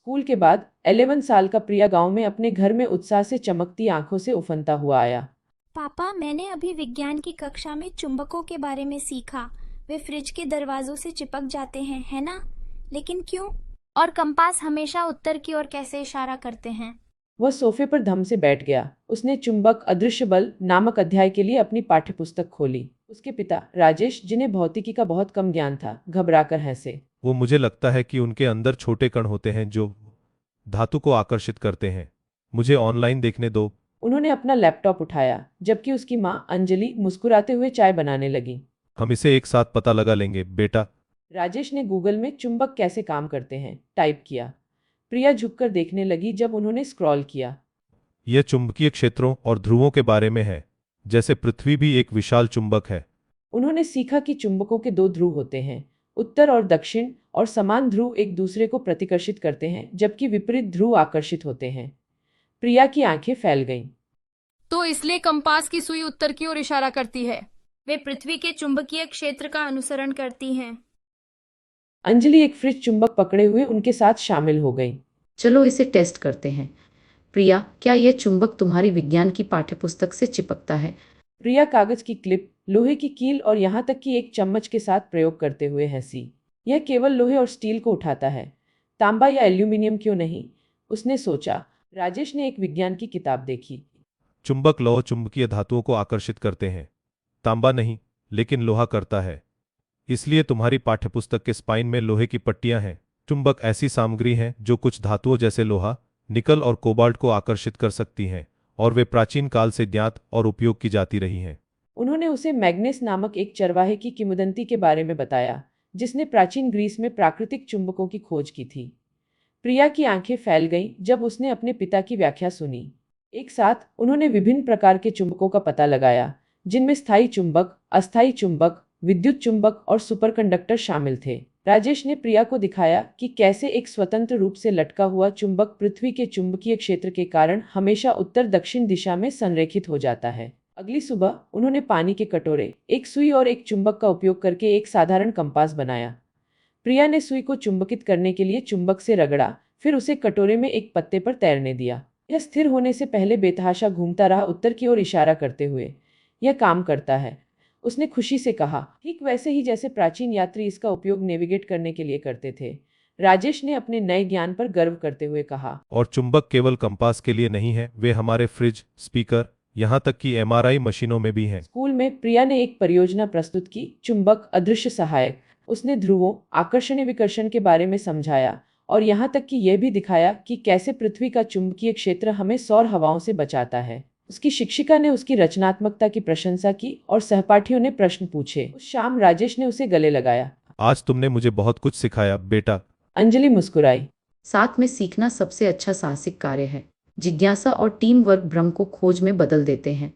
School के बाद 11 साल का प्रिया गांव में अपने घर में उत्साह से चमकती आंखों से उफनता हुआ आया। पापा, मैंने अभी विज्ञान की कक्षा में चुंबकों के बारे में सीखा। वे फ्रिज के दरवाजों से चिपक जाते हैं, है ना? लेकिन क्यों? और कंपास हमेशा उत्तर की ओर कैसे इशारा करते हैं? वह सोफे पर धम से बैठ गया। उसने चुंबक अदृश्य बल नामक अध्याय के लिए अपनी पाठ्यपुस्तक खोली। उसके पिता राजेश, जिन्हें भौतिकी का बहुत कम ज्ञान था, घबराकर हंसे। वो मुझे लगता है कि उनके अंदर छोटे कण होते हैं जो धातु को आकर्षित करते हैं। मुझे ऑनलाइन देखने दो। उन्होंने अपना लैपटॉप उठाया, जबकि उसकी माँ अंजलि मुस्कुराते हुए चाय बनाने लगी। हम इसे एक साथ पता लगा लेंगे बेटा। राजेश ने गूगल में चुंबक कैसे काम करते हैं टाइप किया। प्रिया झुककर देखने लगी जब उन्होंने स्क्रॉल किया। यह चुंबकीय क्षेत्रों और ध्रुवों के बारे में है, जैसे पृथ्वी भी एक विशाल चुंबक है। उन्होंने सीखा कि चुंबकों के दो ध्रुव होते हैं, उत्तर और दक्षिण, और समान ध्रुव एक दूसरे को प्रतिकर्षित करते हैं जबकि विपरीत ध्रुव आकर्षित होते हैं। प्रिया की आंखें फैल गईं। तो इसलिए कंपास की सुई उत्तर की ओर इशारा करती है। वे पृथ्वी के चुंबकीय क्षेत्र का अनुसरण करती हैं। अंजलि एक फ्रिज चुंबक पकड़े हुए उनके साथ शामिल हो गई। चलो इसे टेस्ट करते हैं। प्रिया, क्या यह चुंबक तुम्हारी विज्ञान की पाठ्यपुस्तक से चिपकता है? प्रिया कागज की क्लिप, लोहे की कील और यहाँ तक कि एक चम्मच के साथ प्रयोग करते हुए हंसी। यह केवल लोहे और स्टील को उठाता है, तांबा या एल्यूमिनियम क्यों नहीं, उसने सोचा। राजेश ने एक विज्ञान की किताब देखी। चुंबक लौह चुंबकीय धातुओं को आकर्षित करते हैं, तांबा नहीं, लेकिन लोहा करता है। इसलिए तुम्हारी पाठ्यपुस्तक के स्पाइन में लोहे की पट्टियां हैं। चुंबक ऐसी सामग्री हैं जो कुछ धातुओं जैसे लोहा, निकल और कोबाल्ट को आकर्षित कर सकती हैं, और वे प्राचीन काल से ज्ञात और उपयोग की जाती रही हैं। उन्होंने उसे मैग्नेस नामक एक चरवाहे की किंवदंती के बारे में बताया, जिसने प्राचीन ग्रीस में प्राकृतिक चुंबकों की खोज की थी। प्रिया की आंखें फैल गईं जब उसने अपने पिता की व्याख्या सुनी। एक साथ उन्होंने विभिन्न प्रकार के चुंबकों का पता लगाया, जिनमें स्थायी चुंबक, अस्थायी चुंबक, विद्युत चुंबक और सुपरकंडक्टर शामिल थे। राजेश ने प्रिया को दिखाया कि कैसे एक स्वतंत्र रूप से लटका हुआ चुंबक पृथ्वी के चुंबकीय क्षेत्र के कारण हमेशा उत्तर दक्षिण दिशा में संरेखित हो जाता है। अगली सुबह उन्होंने पानी के कटोरे, एक सुई और एक चुंबक का उपयोग करके एक साधारण कंपास बनाया। प्रिया ने सुई को चुंबकित करने के लिए चुंबक से रगड़ा, फिर उसे कटोरे में एक पत्ते पर तैरने दिया। यह स्थिर होने से पहले बेतहाशा घूमता रहा, उत्तर की ओर इशारा करते हुए। यह काम करता है, उसने खुशी से कहा, ठीक वैसे ही जैसे प्राचीन यात्री इसका उपयोग नेविगेट करने के लिए करते थे। राजेश ने अपने नए ज्ञान पर गर्व करते हुए कहा। और चुंबक केवल कंपास के लिए नहीं है, वे हमारे फ्रिज, स्पीकर, यहाँ तक कि एमआरआई मशीनों में भी हैं। स्कूल में प्रिया ने एक परियोजना प्रस्तुत की, चुंबक अदृश्य सहायक। उसने ध्रुवों, आकर्षण विकर्षण के बारे में समझाया, और यहाँ तक कि यह भी दिखाया कि कैसे पृथ्वी का चुंबकीय क्षेत्र हमें सौर हवाओं से बचाता है। उसकी शिक्षिका ने उसकी रचनात्मकता की प्रशंसा की और सहपाठियों ने प्रश्न पूछे। उस शाम राजेश ने उसे गले लगाया। आज तुमने मुझे बहुत कुछ सिखाया बेटा। अंजलि मुस्कुराई। साथ में सीखना सबसे अच्छा साहसिक कार्य है। जिज्ञासा और टीम वर्क भ्रम को खोज में बदल देते हैं।